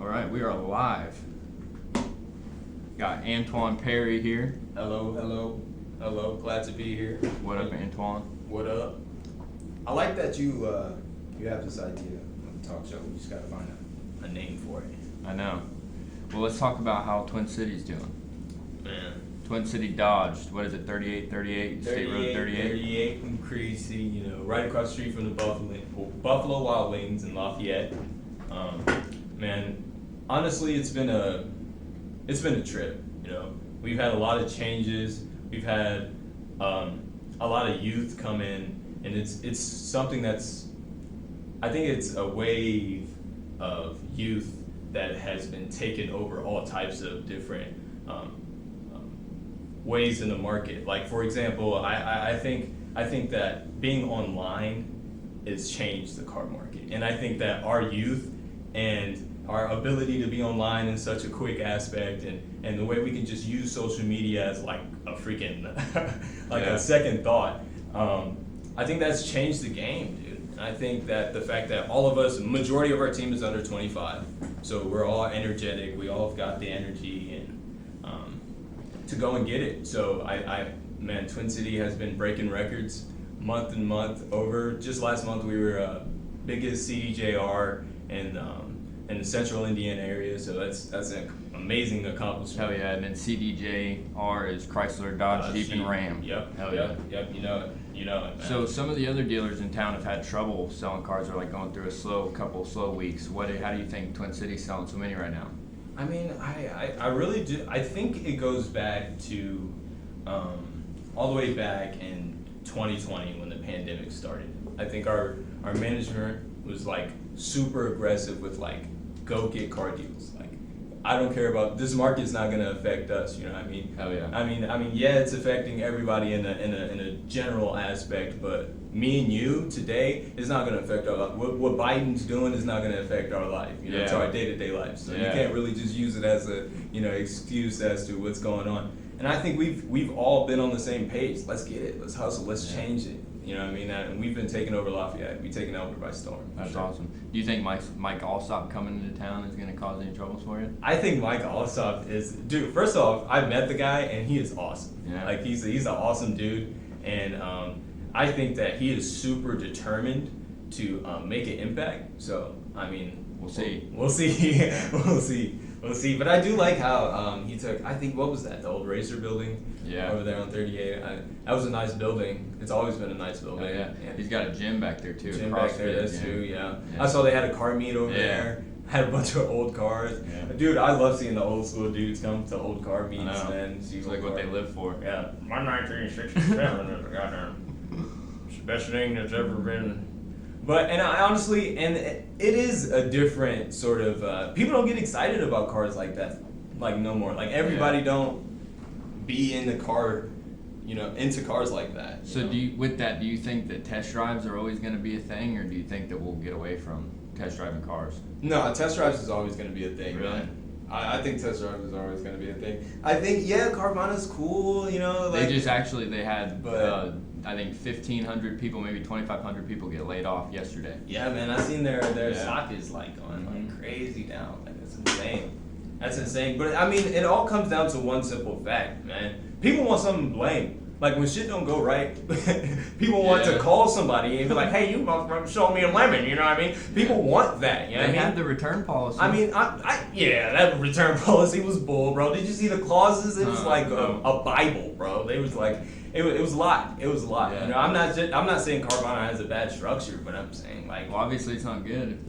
All right, we are live. Got Antwahn Perry here. Hello. Glad to be here. What up, Antwahn? What up? I like that you have this idea of a talk show. We just gotta find a name for it. I know. Well, let's talk about how Twin City's doing. Man. Twin City dodged, what is it, 38, State Road 38? 38 in Creasy, right across the street from the Buffalo Wild Wings in Lafayette. Man, honestly, it's been a trip. We've had a lot of changes. We've had a lot of youth come in, and it's something that's, I think it's a wave of youth that has been taken over all types of different ways in the market. Like, for example, I think that being online has changed the car market, and I think that our youth and our ability to be online in such a quick aspect, and the way we can just use social media as like a freaking a second thought, I think that's changed the game, dude. And I think that the fact that all of us, majority of our team is under 25, so we're all energetic, we all have got the energy and to go and get it. So man, Twin City has been breaking records month and month over. Just last month we were biggest CDJR in the central Indiana area, so that's an amazing accomplishment. Hell yeah, and then CDJR is Chrysler, Dodge, Jeep, and Ram. Yep. Hell yep. yeah. Yep. You know it, man. So some of the other dealers in town have had trouble selling cars, or like going through a couple slow weeks. How do you think Twin City's selling so many right now? I mean, I really do. I think it goes back to all the way back in 2020 when the pandemic started. I think our management was like super aggressive with like, go get car deals. Like, I don't care about this market's not gonna affect us. You know what I mean? Hell yeah. I mean, yeah, it's affecting everybody in a general aspect, but me and you today is not gonna affect our life. What Biden's doing is not gonna affect our life. It's our day-to-day life. So you can't really just use it as a excuse as to what's going on. And I think we've all been on the same page. Let's get it. Let's hustle. Let's change it. You know what I mean? And we've been taking over Lafayette. We've taken over by storm. That's awesome. Do you think Mike Allsop coming into town is going to cause any troubles for you? I think Mike Allsop is, dude. First off, I've met the guy and he is awesome. Yeah. Like he's an awesome dude, and I think that he is super determined to make an impact. So I mean, we'll see. We'll see. We'll see. But I do like how he took, I think, what was that? The old Racer building? Yeah. Over there on 38. That was a nice building. It's always been a nice building. Oh, yeah. He's got a gym back there too. Gym back there, that's true, yeah. I saw they had a car meet over there. Had a bunch of old cars. Yeah. Dude, I love seeing the old school dudes come to old car meets, man. It's like what they live for. Yeah. My 1967 is a goddamn, it's the best thing that's ever been. But, and I honestly, and it is a different sort of, people don't get excited about cars like that, like no more. Like everybody don't be in the car, into cars like that. So do you think that test drives are always going to be a thing, or do you think that we'll get away from test driving cars? No, test drives is always going to be a thing. Really? Man. I think test drives is always going to be a thing. I think, Carvana's cool, like. They had, I think 1,500 people, maybe 2,500 people get laid off yesterday. Yeah, man, I seen their stock is like going like crazy down. Like that's insane. That's insane. But I mean, it all comes down to one simple fact, man. People want something to blame. Like when shit don't go right, people want to call somebody and be like, "Hey, you showed me a lemon." You know what I mean? People want that. You know they what I mean? had the return policy. I mean, that return policy was bull, bro. Did you see the clauses? It was like a Bible, bro. They was like. It was a lot. It was a lot. Yeah. I'm not saying Carvana has a bad structure, but I'm saying like. Well, obviously it's not good if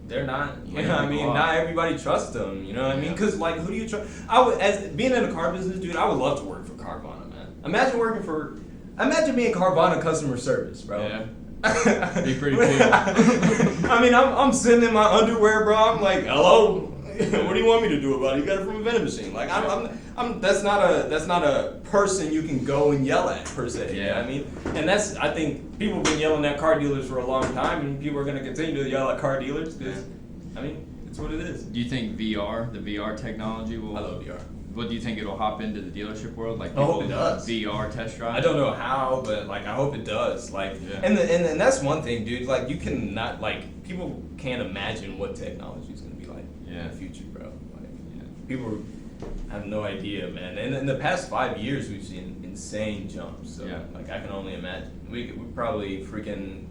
they're not. You know what I mean? Not everybody trusts them. You know what I mean? Because like, who do you trust? As being in the car business, dude, I would love to work for Carvana, man. Imagine being Carvana customer service, bro. Yeah. Be pretty cool. I mean, I'm sitting in my underwear, bro. I'm like, hello. What do you want me to do about it? You got it from a vending machine. Like I'm that's not a person you can go and yell at per se. Yeah. You know what I mean? And I think people have been yelling at car dealers for a long time, and people are gonna continue to yell at car dealers because, I mean, it's what it is. Do you think the VR technology will? I love VR. What do you think it'll hop into the dealership world? Like I hope people it does. VR test drive? I don't know how, but like I hope it does. Like, and that's one thing, dude. Like you cannot, like, people can't imagine what technology is gonna be like. Yeah. in the future, bro. Like, Yeah. people have no idea, man. And in the past 5 years, we've seen insane jumps. So, Yeah. like, I can only imagine. We probably freaking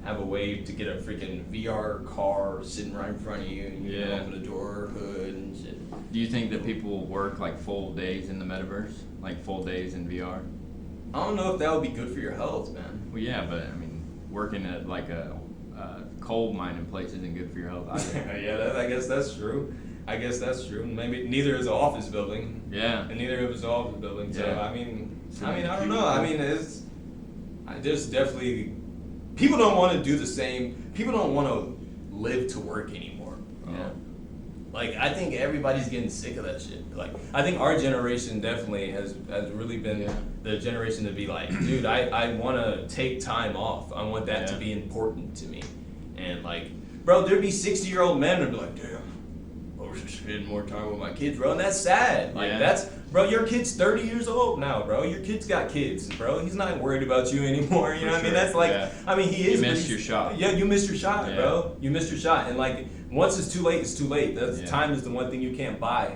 have a way to get a freaking VR car sitting right in front of you, and you can Yeah. open the door, hood, and shit. Do you think that people will work like full days in the metaverse, like full days in VR? I don't know if that would be good for your health, man. Well, yeah, but I mean, working at like a coal mining place isn't good for your health either. Yeah, I guess that's true. I guess that's true. Maybe neither is an office building. Yeah. And neither of us an office building. So Yeah. I mean, So I don't you- know. I mean, there's definitely people don't want to do the same. People don't want to live to work anymore. You know? Like, I think everybody's getting sick of that shit. Like, I think our generation definitely has really been Yeah. the generation to be like, dude, I want to take time off. I want that to Yeah. be important to me. And like, bro, there'd be 60-year-old men who'd be like, damn, I wish I spend more time with my kids, bro. And that's sad. Like, Yeah. bro, your kid's 30 years old now, bro. Your kid's got kids, bro. He's not worried about you anymore. You know what I mean? sure. That's like, Yeah. I mean, he is. You but missed he's- your shot. Yeah, you missed your shot, Yeah. bro. You missed your shot. And like, once it's too late, it's too late. That's Yeah. time is the one thing you can't buy.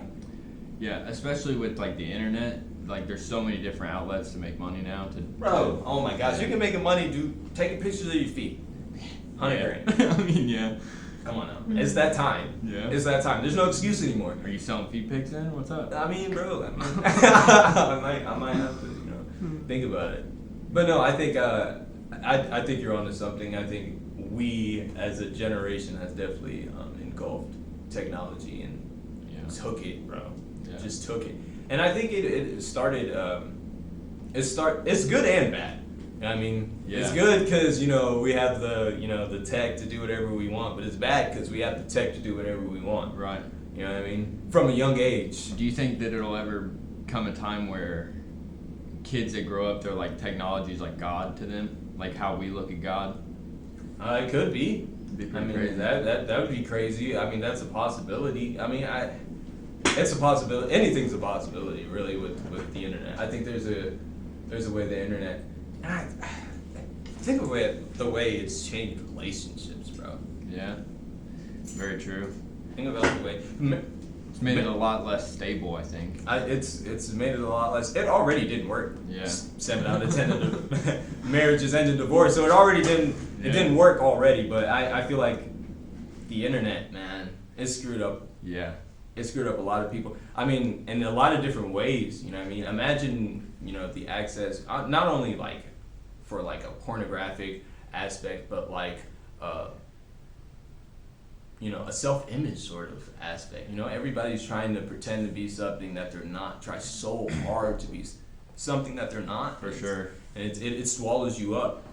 Yeah, especially with like the internet. Like, there's so many different outlets to make money now. Bro, oh my gosh, you can make money, dude. Taking pictures of your feet. 100 grand. I mean, yeah. Come on now. It's that time. Yeah. It's that time. There's no excuse anymore. Are you selling feet pics then? What's up? I mean, bro, I might have to, think about it. But no, I think I think you're onto something. I think we as a generation has definitely engulfed technology and Yeah. took it, bro. Yeah. Just took it. And I think it started. It's good and bad. I mean, it's Yeah. good because we have the tech to do whatever we want, but it's bad because we have the tech to do whatever we want. Right. You know what I mean? From a young age. Do you think that it'll ever come a time where kids that grow up, they're like technology is like God to them, like how we look at God? It could be. It'd be I pretty mean, crazy. that would be crazy. I mean, that's a possibility. I mean, it's a possibility. Anything's a possibility, really, with the internet. I think there's a way the internet. And I think of the way it's changed relationships, bro. Yeah. Very true. Think about the way. It's made it a lot less stable, I think. It's made it a lot less. It already didn't work. Yeah. 7 out of 10 of the marriages ended divorce, so it already didn't. It Yeah. didn't work already. But I feel like the internet, man, it screwed up. Yeah. It screwed up a lot of people. I mean, in a lot of different ways. You know what I mean? Imagine the access, not only like for like a pornographic aspect, but like a self-image sort of aspect. Everybody's trying to pretend to be something that they're not. Try so hard to be something that they're not. For sure. And it swallows you up.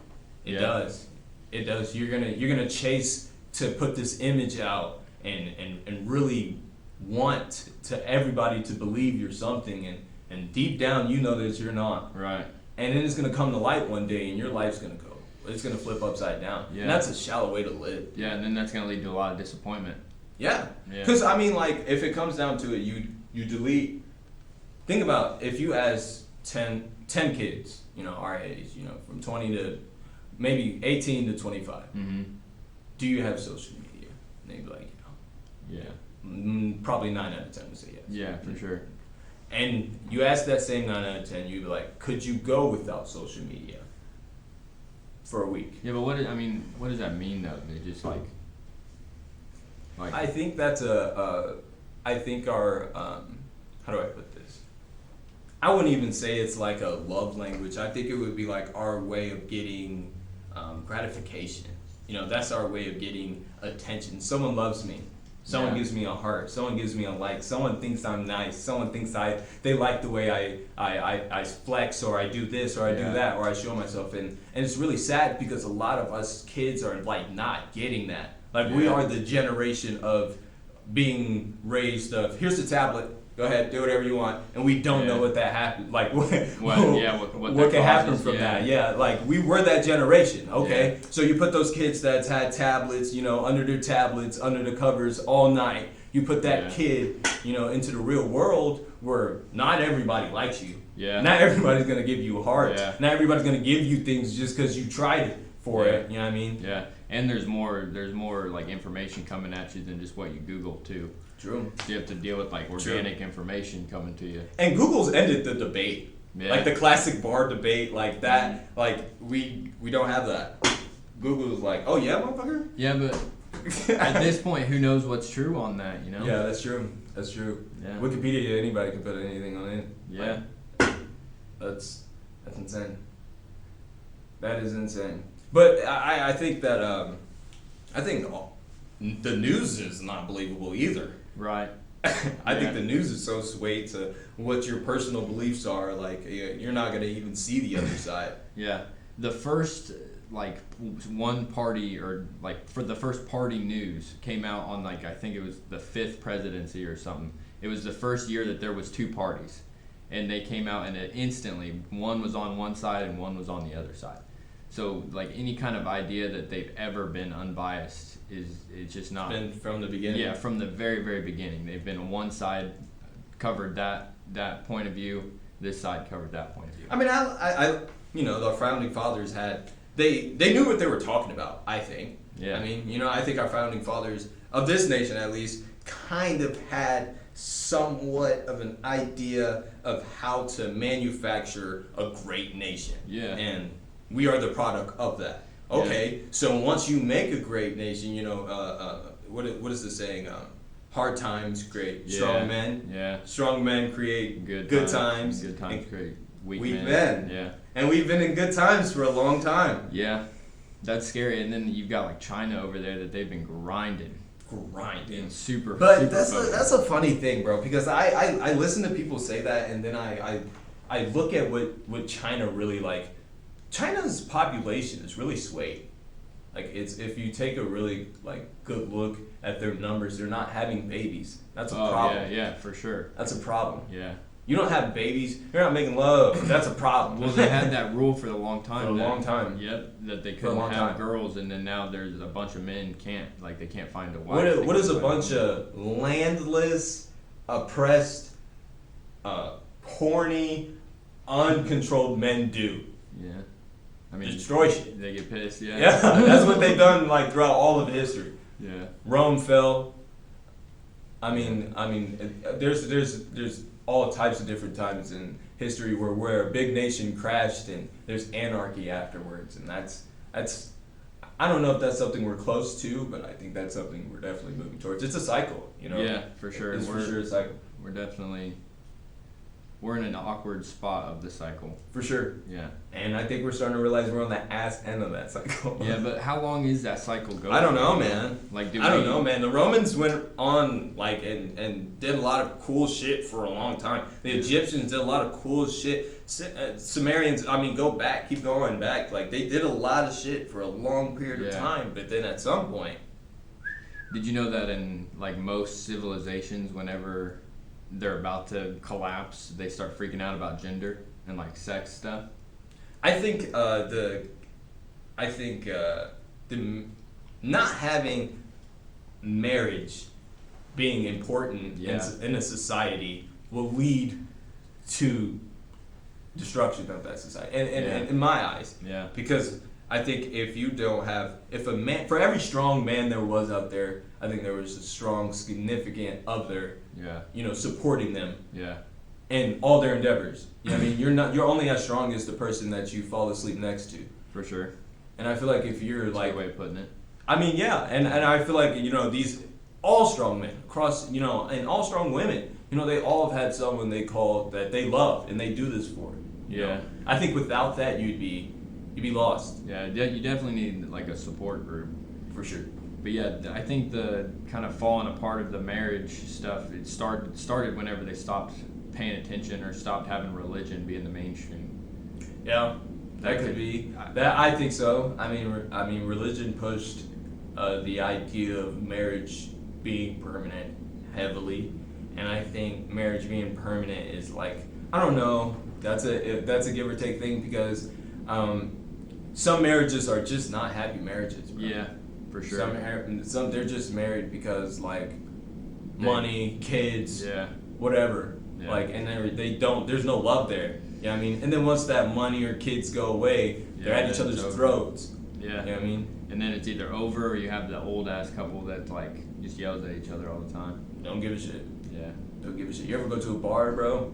It Yeah. does. It does. You're gonna chase to put this image out and really want to everybody to believe you're something, and deep down you know that you're not. Right. And then it's gonna come to light one day, and your life's gonna go. It's gonna flip upside down. Yeah. And that's a shallow way to live. Yeah, and then that's gonna lead to a lot of disappointment. Yeah. Yeah. Because I mean, like, if it comes down to it, you delete. Think about if you ask 10 kids, our age, from 20 to maybe 18 to 25, Mm-hmm. do you have social media? And they'd be like, Yeah. probably 9 out of 10 would say yes. Yeah, for sure. And you ask that same 9 out of 10, you'd be like, could you go without social media for a week? Yeah, but what does that mean though? They just like I think that's I think our, how do I put this? I wouldn't even say it's like a love language. I think it would be like our way of getting gratification. That's our way of getting attention. Someone loves me. Someone Yeah. gives me a heart. Someone gives me a like. Someone thinks I'm nice. Someone thinks they like the way I flex, or I do this, or I Yeah. do that, or I show myself. And it's really sad because a lot of us kids are like not getting that. Like, we Yeah. are the generation of being raised of, here's the tablet, go ahead, do whatever you want, and we don't know Yeah. what that happened. Like, what that can happen causes, from yeah. that? Yeah, like, we were that generation, okay? Yeah. So you put those kids that's had tablets, under their tablets, under the covers all night. You put that Yeah. kid, into the real world where not everybody likes you. Yeah. Not everybody's gonna give you a heart. Yeah. Not everybody's gonna give you things just because you tried it for Yeah. it. You know what I mean? Yeah, and there's more like information coming at you than just what you Google too. True. So you have to deal with like organic information coming to you. And Google's ended the debate. Yeah. Like the classic bar debate, like that. Like we don't have that. Google's like, oh yeah, motherfucker. Yeah, but at this point, who knows what's true on that? You know. Yeah, that's true. That's true. Yeah. Wikipedia, anybody can put anything on it. Yeah. Like, that's insane. That is insane. But I think that the news is not believable either. Right. I think the news is so swayed to what your personal beliefs are. Like you're not gonna even see the other side. Yeah. The first like one party or like for the first party news came out on like I think it was the 5th presidency or something. It was the first year that there was 2 parties, and they came out and it instantly one was on one side and one was on the other side. So like any kind of idea that they've ever been unbiased it's just not. Been from the beginning. Yeah, from the very very beginning, they've been on one side covered that point of view. This side covered that point of view. I mean, I the founding fathers had they knew what they were talking about. I think. Yeah. I mean, I think our founding fathers of this nation, at least, kind of had somewhat of an idea of how to manufacture a great nation. Yeah. And we are the product of that. Okay, so once you make a great nation, what is the saying? Hard times create strong men. Yeah. Strong men create good times. Good times create weak men. men. Yeah. And we've been in good times for a long time. Yeah. That's scary. And then you've got like China over there that they've been grinding. Grinding. Super. But super that's a funny thing, bro, because I listen to people say that, and then I look at what China really like. China's population is really swayed. Like it's if you take a really like good look at their numbers, they're not having babies. That's a problem. Yeah, for sure. That's a problem. Yeah. You don't have babies. You're not making love. That's a problem. Well, they had that rule for a long time. For a long time. Yep, that they couldn't have girls, and then now there's a bunch of men they can't find a wife. What does a bunch of landless, oppressed, horny, uncontrolled men do? Yeah. I mean, destroy shit. They get pissed, yeah. Yeah, that's what they've done like throughout all of history. Yeah. Rome fell. I mean, there's all types of different times in history where a big nation crashed and there's anarchy afterwards, and that's I don't know if that's something we're close to, but I think that's something we're definitely moving towards. It's a cycle, Yeah, for sure. It's for sure a cycle. We're in an awkward spot of the cycle. For sure. Yeah. And I think we're starting to realize we're on the ass end of that cycle. Yeah, but how long is that cycle going? I don't know, man. Like, I don't know, man. The Romans went on and did a lot of cool shit for a long time. The Egyptians did a lot of cool shit. Sumerians, keep going back. Like, they did a lot of shit for a long period of time. But then at some point... Did you know that in, like, most civilizations, whenever they're about to collapse, they start freaking out about gender and like sex stuff? I think the not having marriage being important in a society will lead to destruction of that society. And in my eyes, because I think for every strong man there was out there, I think there was a strong, significant other, supporting them, in all their endeavors. You're only as strong as the person that you fall asleep next to. For sure. And I feel like if you're That's like, a good way of putting it. and I feel like these all strong men across, and all strong women, they all have had someone they call that they love and they do this for. I think without that you'd be lost. Yeah, you definitely need like a support group. For sure. But yeah, I think the kind of falling apart of the marriage stuff, it started whenever they stopped paying attention or stopped having religion be in the mainstream. Yeah, that could be. That I think so. I mean, religion pushed the idea of marriage being permanent heavily, and I think marriage being permanent is like, I don't know. That's a give or take thing, because some marriages are just not happy marriages, bro. Yeah, for sure. Some they're just married because like money, kids, whatever. Yeah. Like, and they don't. There's no love there. You know what I mean? And then once that money or kids go away, they're at each other's throats. Yeah. You know what I mean? and then it's either over or you have the old ass couple that like just yells at each other all the time. Don't give a shit. Yeah. Don't give a shit. You ever go to a bar, bro?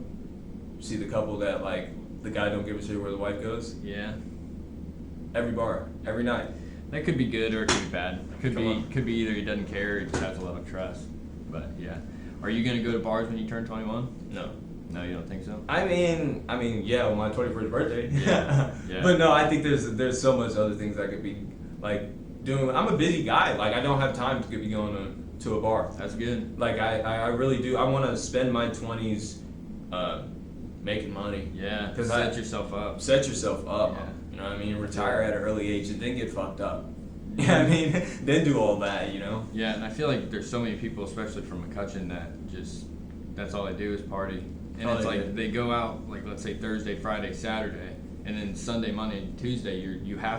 See the couple that like the guy don't give a shit where the wife goes? Yeah. Every bar, every night. That could be good or it could be bad. Could Come be either he doesn't care or he just has a lot of trust. But yeah. Are you gonna go to bars when you turn 21? No. No, you don't think so? I mean, yeah, on my 21st birthday. Yeah. Yeah. But no, I think there's so much other things I could be like doing. I'm a busy guy. Like I don't have time to be going to a bar. That's good. Like I really do. I want to spend my 20s making money. Yeah. 'Cause Set yourself up. Set yourself up. Yeah. You know what I mean? Retire at an early age and then get fucked up. You know what I mean? Then do all that, you know? Yeah, and I feel like there's so many people, especially from McCutcheon, that just that's all they do is party. And Oh, it's they like do. they go out like let's say Thursday, Friday, Saturday, and then Sunday, Monday, and Tuesday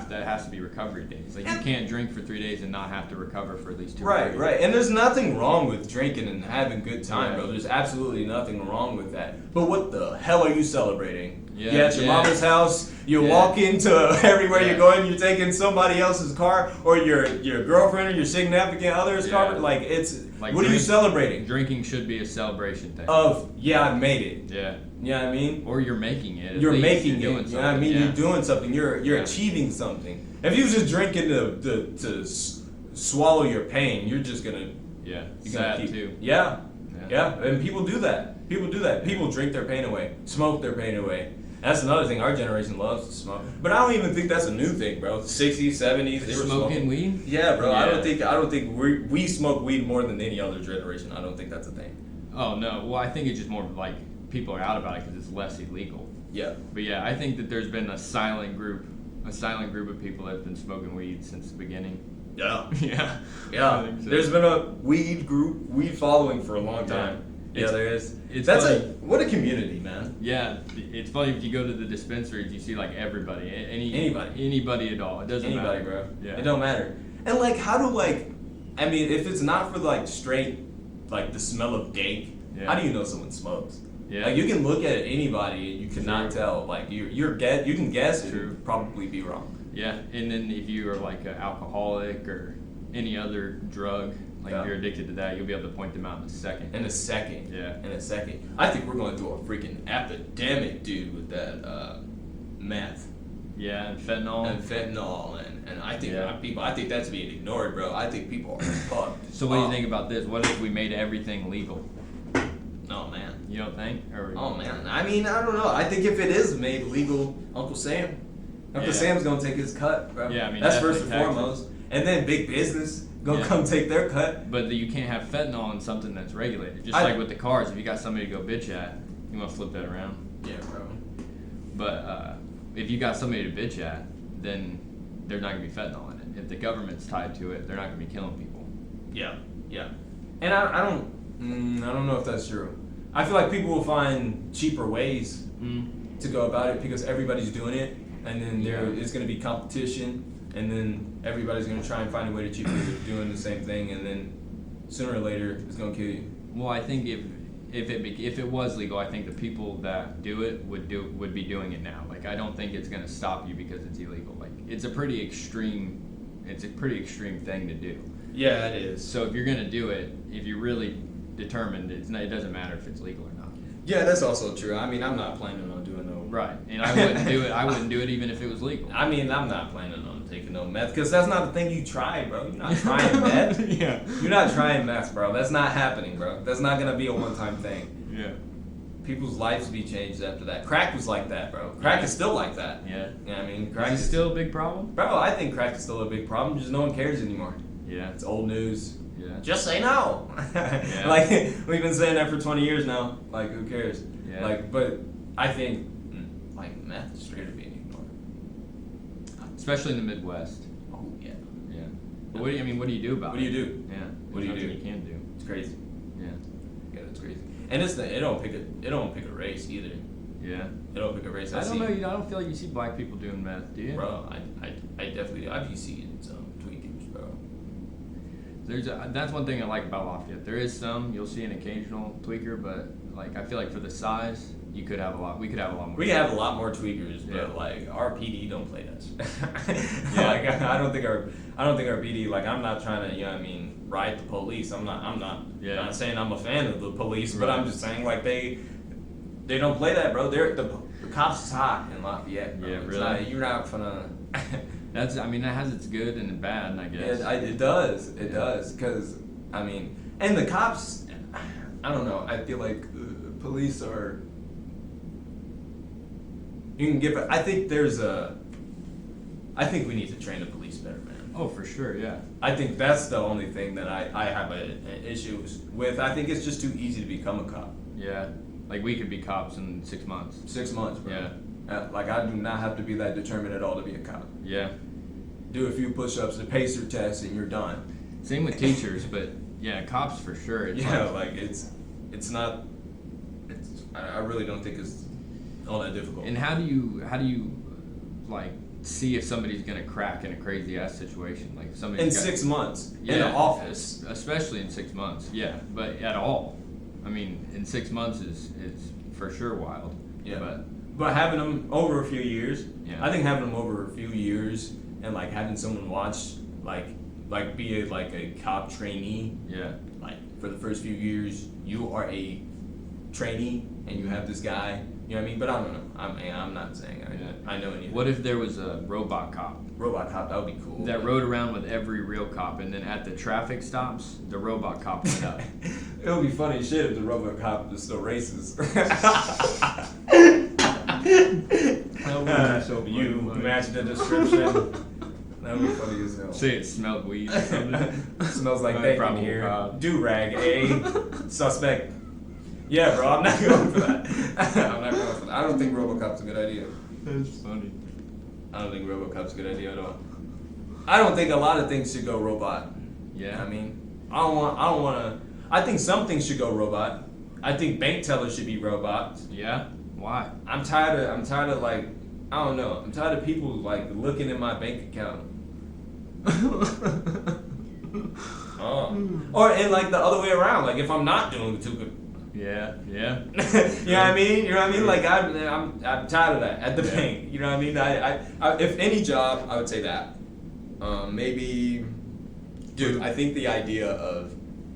that has to be recovery days. Like you can't drink for 3 days and not have to recover for at least 2 Right, days. right. And there's nothing wrong with drinking and having a good time, Yeah. bro. There's absolutely nothing wrong with that. But what the hell are you celebrating? Yeah, You're at your yeah. mama's house, you Yeah. walk into everywhere Yeah. you're going, you're taking somebody else's car or your girlfriend or your significant other's car. Yeah. Like it's Like what are you celebrating? Drinking should be a celebration thing. I made it. Yeah. You know what I mean? Or you're making it. at You're least. making You're it. doing You know what I something. mean? Yeah. You're doing something. You're Yeah. achieving something. If you was just drinking to swallow your pain, you're just gonna Yeah. you're gonna Sad keep, too. Yeah. Yeah. Yeah, and people do that. People do that. People drink their pain away, smoke their pain away. That's another thing our generation loves to smoke. But I don't even think that's a new thing, bro. 60s, 70s, they were Smoking weed? Yeah, bro. I Yeah. don't think we smoke weed more than any other generation. I don't think that's a thing. Oh no. Well, I think it's just more like people are out about it because it's less illegal. Yeah. But yeah, I think that there's been a silent group of people that's been smoking weed since the beginning. Yeah. Yeah. I Yeah. think so. There's been a weed following for a long Yeah. time. Yeah, It's- there is. it's That's funny. what a community, man. Yeah, it's funny if you go to the dispensaries, you see like everybody, anybody at all. It doesn't Anybody, matter, bro. Yeah. It don't matter. And like, how do I mean, if it's not for like straight, like the smell of dank, Yeah. how do you know someone smokes? Yeah. Like you can look at anybody and you cannot True. tell. Like you can guess True. and probably be wrong. Yeah, and then if you are like an alcoholic or any other drug, like Yeah. if you're addicted to that, you'll be able to point them out in a second. In a second. Yeah. In a second. I think we're going through a freaking epidemic, dude, with that meth. Yeah, and fentanyl. And fentanyl and I think Yeah. I think that's being ignored, bro. I think people are fucked. So what do you up. think about this? What if we made everything legal? Oh man. You don't think? Or Oh man. I mean, I don't know. I think if it is made legal, Uncle Sam. Uncle Yeah. Sam's gonna take his cut, bro. Yeah, I mean, that's first and definitely foremost. And then big business gonna Yeah. come take their cut. But you can't have fentanyl in something that's regulated. Just I- like with the cars, if you got somebody to go bitch at, you want to flip that around. Yeah, bro. But if you got somebody to bitch at, then there's not gonna be fentanyl in it. If the government's tied to it, they're not gonna be killing people. Yeah, yeah. And I don't know if that's true. I feel like people will find cheaper ways to go about it because everybody's doing it, and then there Yeah. is going to be competition, and then everybody's going to try and find a way to cheaply doing the same thing, and then sooner or later it's going to kill you. Well, I think if it was legal, I think the people that do it would be doing it now. Like I don't think it's gonna stop you because it's illegal. Like it's a pretty extreme thing to do. Yeah, it is. So if you're gonna do it, if you're really determined, it doesn't matter if it's legal or not. Yeah, that's also true. I mean, I'm not planning on doing no. Right, and I wouldn't do it. I wouldn't do it even if it was legal. I mean, I'm not planning on taking no meth because that's not the thing you try, bro. You're not trying meth. Yeah. You're not trying meth, bro. That's not happening, bro. That's not gonna be a one-time thing. Yeah. People's lives be changed after that. Crack was like that, bro. Crack Yeah. is still like that. Yeah. You know what I mean? Crack Is it still a big problem? Bro, I think crack is still a big problem. Just no one cares anymore. Yeah. It's old news. Yeah. Just say no. Yeah. Like we've been saying that for 20 years now. Like who cares? Yeah. Like, but I think like meth is straight up being ignored. Especially in the Midwest. Oh yeah. Yeah. But what do you do about What do it? you do? Yeah. What do you There's do? nothing you can do. It's crazy. Yeah. Yeah, that's crazy. And it don't pick a race either. Yeah. It don't pick a race. I don't know. I don't feel like you see black people doing meth, do you? Bro, I definitely I've seen some tweakers, bro. That's one thing I like about Lafayette. There is some you'll see an occasional tweaker, but like I feel like for the size, we could have a lot more. We have a lot more tweakers, but Yeah. like our PD don't play us. Yeah. Like I don't think our PD, like, I'm not trying to, ride the police. I'm not not saying I'm a fan of the police, but I'm just saying, like, they don't play that, bro. The cops is hot in Lafayette, bro. Yeah, It's really? not, you're not gonna. That has its good and bad, I guess. It does. It does. Because, and the cops, I don't know. I feel like police are. You can give. I think we need to train the police better, man. Oh, for sure, yeah. I think that's the only thing that I have an issue with. I think it's just too easy to become a cop. Yeah. Like, we could be cops in 6 months. 6 months, bro. Yeah. Like, I do not have to be that determined at all to be a cop. Yeah. Do a few push-ups, the pacer test, and you're done. Same with teachers, but yeah, cops for sure. It's It's not. I really don't think it's all that difficult. And how do you like see if somebody's gonna crack in a crazy ass situation? Like, if somebody's in got, 6 months, in the office. Especially in 6 months, yeah. But at all, in 6 months is for sure wild. Yeah. But having them over a few years, Yeah. I think having them over a few years and like having someone watch, like be a cop trainee, Yeah. like for the first few years, you are a trainee and you have this guy, you know what I mean? But I don't know. I'm not saying I know anything. What if there was a robot cop Robot cop? That would be cool. that rode around with every real cop, and then at the traffic stops, the robot cop went up? It would be funny as shit if the robot cop was still racist. You match the description. That would be funny as hell. Say it smelled weed or something. Smells like Right, bacon probable here. cause. Do-rag, suspect. Yeah, bro, I'm not going for that. I'm not going for that. I don't think RoboCop's a good idea. That's funny. I don't think RoboCop's a good idea at all. I don't think a lot of things should go robot. Yeah. I don't want to. I think some things should go robot. I think bank tellers should be robots. Yeah? Why? I'm tired of like, I don't know. I'm tired of people like looking at my bank account. And like the other way around. Like if I'm not doing too good. Yeah. You know what I mean? You know what I mean? Like I'm tired of that at the bank. You know what I mean? I if any job, I would say that. Maybe, dude. I think the idea of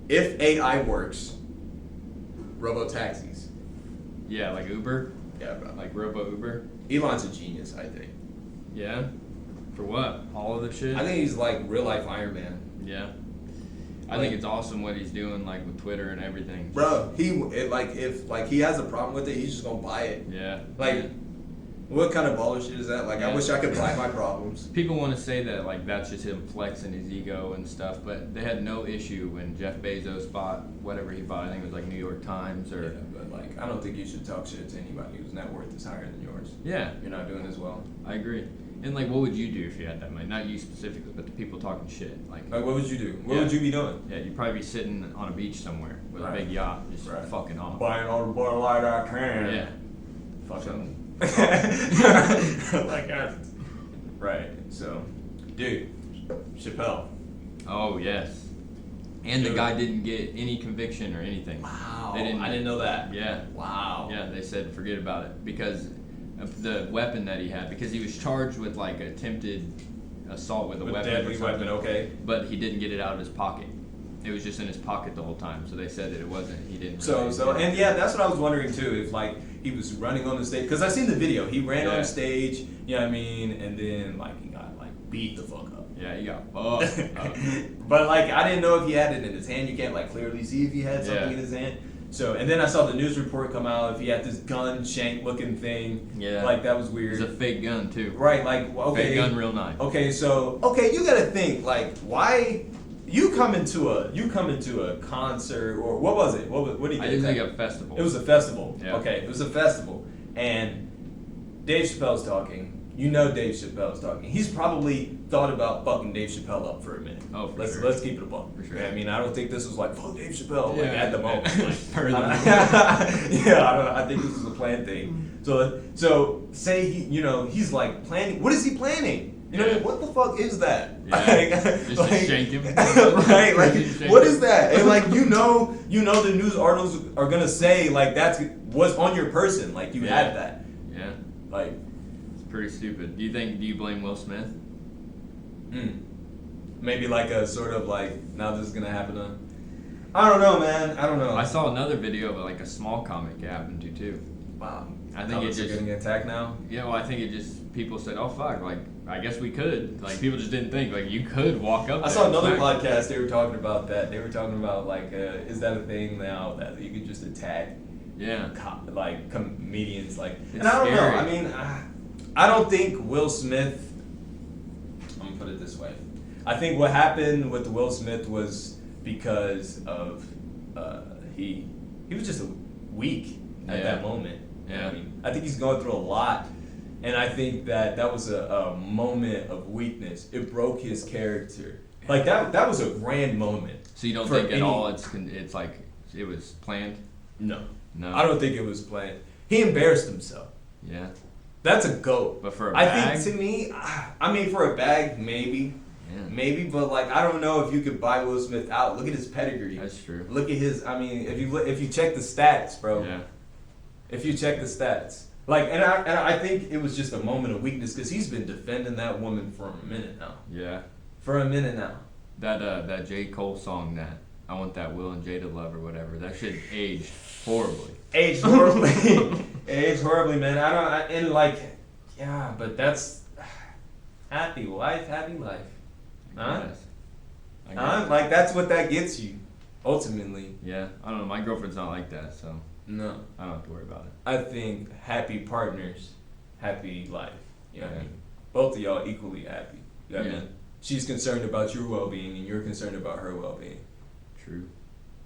if AI works, robo taxis. Yeah, like Uber? Yeah, bro. Like Robo Uber? Elon's a genius, I think. Yeah? For what? All of the shit? I think he's like real life Iron Man. Yeah. I think it's awesome what he's doing, like with Twitter and everything. Bro, if he has a problem with it, he's just gonna buy it. Yeah. Like, what kind of bullshit is that? Like, I wish I could buy my problems. People want to say that like that's just him flexing his ego and stuff, but they had no issue when Jeff Bezos bought whatever he bought. I think it was like New York Times or. Yeah, but like, I don't think you should talk shit to anybody whose net worth is higher than yours. Yeah. You're not doing as well. I agree. And like, what would you do if you had that money? Not you specifically, but the people talking shit. Like what would you do? What would you be doing? Yeah, you'd probably be sitting on a beach somewhere with a Right. big yacht, just Right. fucking off. Buying all the Bud Light I can. Yeah. Fucking. Like, right. So, dude, Chappelle. Oh yes. And the Dude. guy didn't get any conviction or anything. Wow. They didn't- I didn't know that. Yeah. Wow. Yeah, they said forget about it because of the weapon that he had. Because he was charged with like attempted assault with a weapon. Deadly or something, weapon, okay. But he didn't get it out of his pocket. It was just in his pocket the whole time. So they said that it wasn't. He didn't. So, and yeah, that's what I was wondering too. If like he was running on the stage, because I seen the video. He ran Yeah. on stage. You know what I mean? And then like he got like beat the fuck up. Yeah, he got fucked up. But like I didn't know if he had it in his hand. You can't like clearly see if he had something Yeah. in his hand. So and then I saw the news report come out. If he had this gun shank looking thing. Yeah. Like that was weird. It's a fake gun too. Right. Like okay. Fake gun, real knife. Okay. So you gotta think like why. You come into a concert or what was it? What did he I get? did like a festival. It was a festival. Yeah. Okay, it was a festival, and Dave Chappelle's talking. You know Dave Chappelle's talking. He's probably thought about fucking Dave Chappelle up for a minute. Oh, for let's sure. Let's keep it a buck. For sure. I mean, I don't think this was like fuck Dave Chappelle like Yeah. at the moment. Per the moment. I think this was a planned thing. So say he's like planning. What is he planning? You know, Yeah. what the fuck is that? Yeah. Just to shake him. Right? Like, Just shake what him. is that? And like, the news articles are gonna say like was on your person. Like you Yeah. had that. Yeah, Like, it's pretty stupid. Do you blame Will Smith? Maybe like a sort of like, now this is gonna happen to. I don't know, man. I don't know. I saw another video of like a small comic it happened to too. Wow. I think Comics it are just getting attacked now. yeah. Well, I think it just people said, "Oh fuck!" Like I guess we could. Like people just didn't think like you could walk up. I there saw and another smack podcast. They were talking about that. They were talking about like, is that a thing now that you could just attack? Yeah. Like comedians, like. It's And I don't scary. know. I mean, I don't think Will Smith. I'm gonna put it this way. I think what happened with Will Smith was because of he was just weak at that moment. Yeah. I mean, I think he's going through a lot, and I think that was a moment of weakness. It broke his character. Like that was a grand moment. So you don't for think at any- all it's like it was planned? No, No. I don't think it was planned. He embarrassed himself. Yeah. That's a goat. But for a I bag, think to me, I mean, for a bag, maybe, yeah, but like I don't know if you could buy Will Smith out. Look at his pedigree. that's true. Look at his. I mean, if you check the stats, bro. Yeah. If you check the stats, like, and I think it was just a moment of weakness because he's been defending that woman for a minute now. Yeah. For a minute now. That J. Cole song that I want that Will and Jada love or whatever. That shit aged horribly. Aged horribly. Aged horribly, man. And like, yeah, but that's happy wife, happy life. Huh? I guess. Like that's what that gets you, ultimately. Yeah. I don't know. My girlfriend's not like that, so No, I don't have to worry about it. I think happy partners, happy life. You know what I Yeah. mean? Both of y'all equally happy. You know what I Yeah. mean? She's concerned about your well-being, and you're concerned about her well-being. True.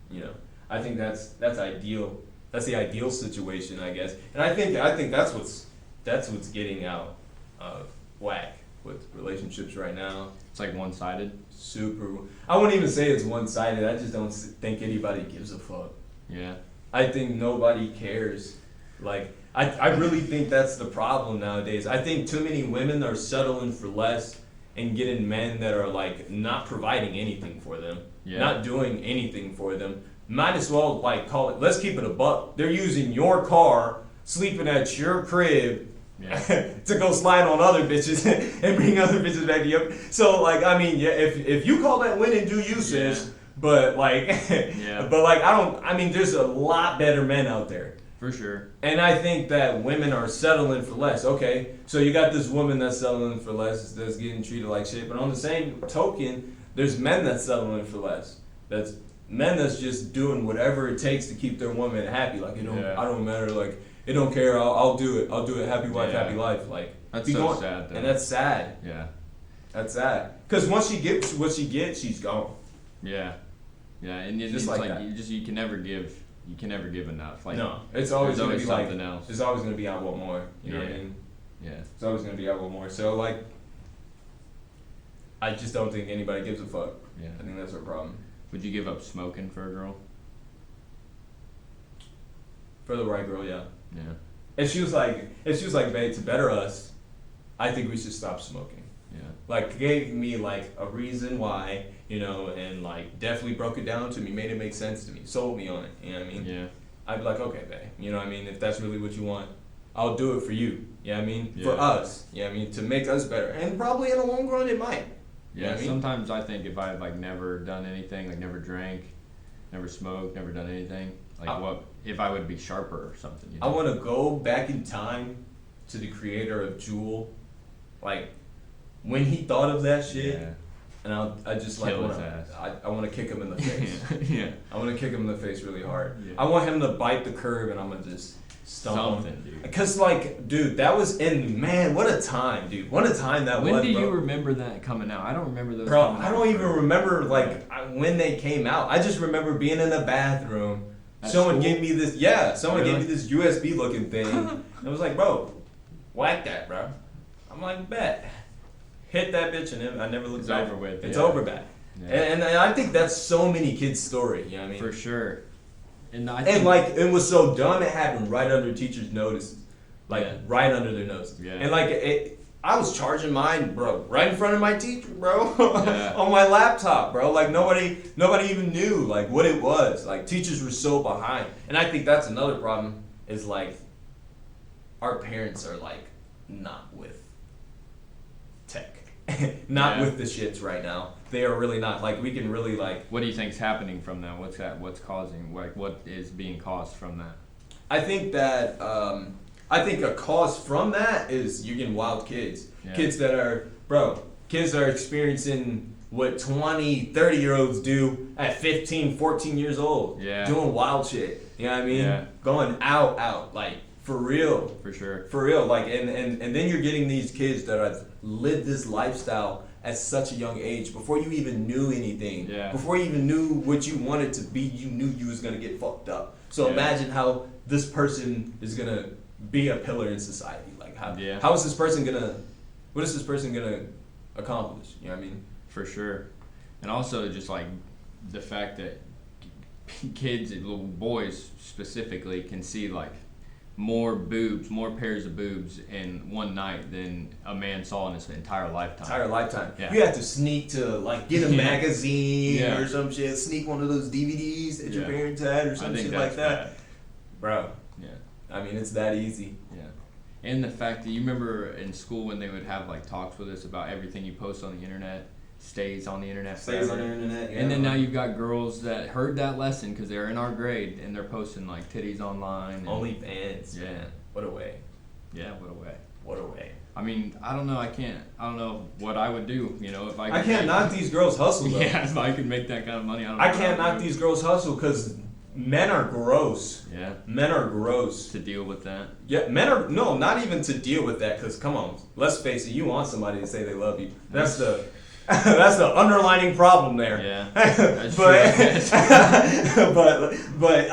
You know, I think that's ideal. That's the ideal situation, I guess. And I think that's what's getting out of whack with relationships right now. It's like one-sided. Super. I wouldn't even say it's one-sided. I just don't think anybody gives a fuck. Yeah. I think nobody cares. Like, I really think that's the problem nowadays. I think too many women are settling for less and getting men that are like not providing anything for them, Yeah. not doing anything for them. Might as well like call it. Let's keep it a buck. They're using your car, sleeping at your crib, Yeah. to go slide on other bitches and bring other bitches back to you. So like, I mean, yeah, if you call that win and do you, sis. Yeah. But like, Yeah. but like, I mean, there's a lot better men out there. For sure. And I think that women are settling for less. Okay, so you got this woman that's settling for less, that's getting treated like shit. But on the same token, there's men that's settling for less. That's men that's just doing whatever it takes to keep their woman happy. Like, Yeah. I don't matter. Like, it don't care. I'll do it. I'll do it. Happy wife, Yeah. happy life. Like, That's be so sad, though. And that's sad. Yeah. That's sad. Because once she gets what she gets, she's gone. Yeah. Yeah. And it's Just just like like that. you can never give. You can never give enough. Like No, it's always there's gonna always be like something else. It's always gonna be I want more. You know what I Yeah. mean? Yeah. It's always gonna be I want more. So like, I just don't think anybody gives a fuck. Yeah. I think that's our problem. Would you give up smoking for a girl? For the right girl, yeah. Yeah. If she was like, babe, to better us, I think we should stop smoking. Yeah. Like, gave me like a reason why, you know, and like definitely broke it down to me, made it make sense to me, sold me on it. You know what I mean? Yeah. I'd be like, okay, babe. You know what I mean? If that's really what you want, I'll do it for you. You know what I mean? For Yeah. us. You know what I mean? To make us better. And probably in the long run, it might. You know Yeah. what I mean? Sometimes I think if I had like never done anything, like never drank, never smoked, never done anything, like what if I would be sharper or something? You know? I want to go back in time to the creator of Jewel, like when he thought of that shit, Yeah. and I just like Kill his wanna, ass. I want to kick him in the face. Yeah. I want to kick him in the face really hard. Yeah. I want him to bite the curb, and I'm gonna just stomp Something, him. dude. Cause like, dude, that was man, what a time, dude. What a time that When was. do bro. you remember that coming out? I don't remember those. Bro, coming I out don't even for- remember like when they came out. I just remember being in the bathroom. At Someone school? gave me this. Yeah, someone Really? gave me this USB looking thing. And I was like, bro, whack that, bro. I'm like, bet. Hit that bitch and I never looked It's back. over with, It's yeah. over back. Yeah. And I think that's so many kids' story. You know what I mean? For sure. And I And think, like it was so dumb. It happened right under teachers' notices, like Yeah. right under their noses. Yeah. And like I was charging mine, bro, right in front of my teacher, bro, Yeah. on my laptop, bro. Like nobody even knew like what it was. Like teachers were so behind, and I think that's another problem. Is like our parents are like not with tech not Yeah. with the shits right now. They are really not. Like, we can really, like, What do you think's happening from that? What's causing? Like, what is being caused from that? I think that I think a cause from that is you're getting wild kids. Yeah. Kids that are, kids that are experiencing what 20, 30-year-olds do at 15, 14 years old. Yeah. Doing wild shit. You know what I mean? Yeah. Going out, like, for real. For sure. For real. Like, and then you're getting these kids that have lived this lifestyle at such a young age before you even knew anything. Yeah. Before you even knew what you wanted to be, you knew you was gonna get fucked up. So Yeah. imagine how this person is gonna be a pillar in society. Like, Yeah. how is this person gonna, what is this person gonna accomplish? You know what I mean? For sure. And also just like the fact that kids, little boys specifically, can see like more pairs of boobs in one night than a man saw in his entire lifetime. Entire lifetime. Yeah. You have to sneak to, like, get a Yeah. magazine Yeah. or some shit. Sneak one of those DVDs that your Yeah. parents had or I some think shit that's like that. bad. Bro, Yeah. I mean, it's that easy. Yeah. And the fact that you remember in school when they would have like talks with us about everything you post on the internet stays on the internet Stays forever. on the internet. And then now you've got girls that heard that lesson because they're in our grade and they're posting like titties online. And, OnlyFans. Yeah. Man. What a way. Yeah, what a way. What a way. I mean, I don't know. I don't know what I would do. You know, if I. I can't knock these girls' hustle though. Yeah, if I could make that kind of money, I don't know. I what can't would knock do. these girls' hustle because men are gross. Yeah. Men are gross. To deal with that. Yeah, men are, no, not even to deal with that, because come on, let's face it, you want somebody to say they love you. That's the that's the underlining problem there. Yeah. That's true. but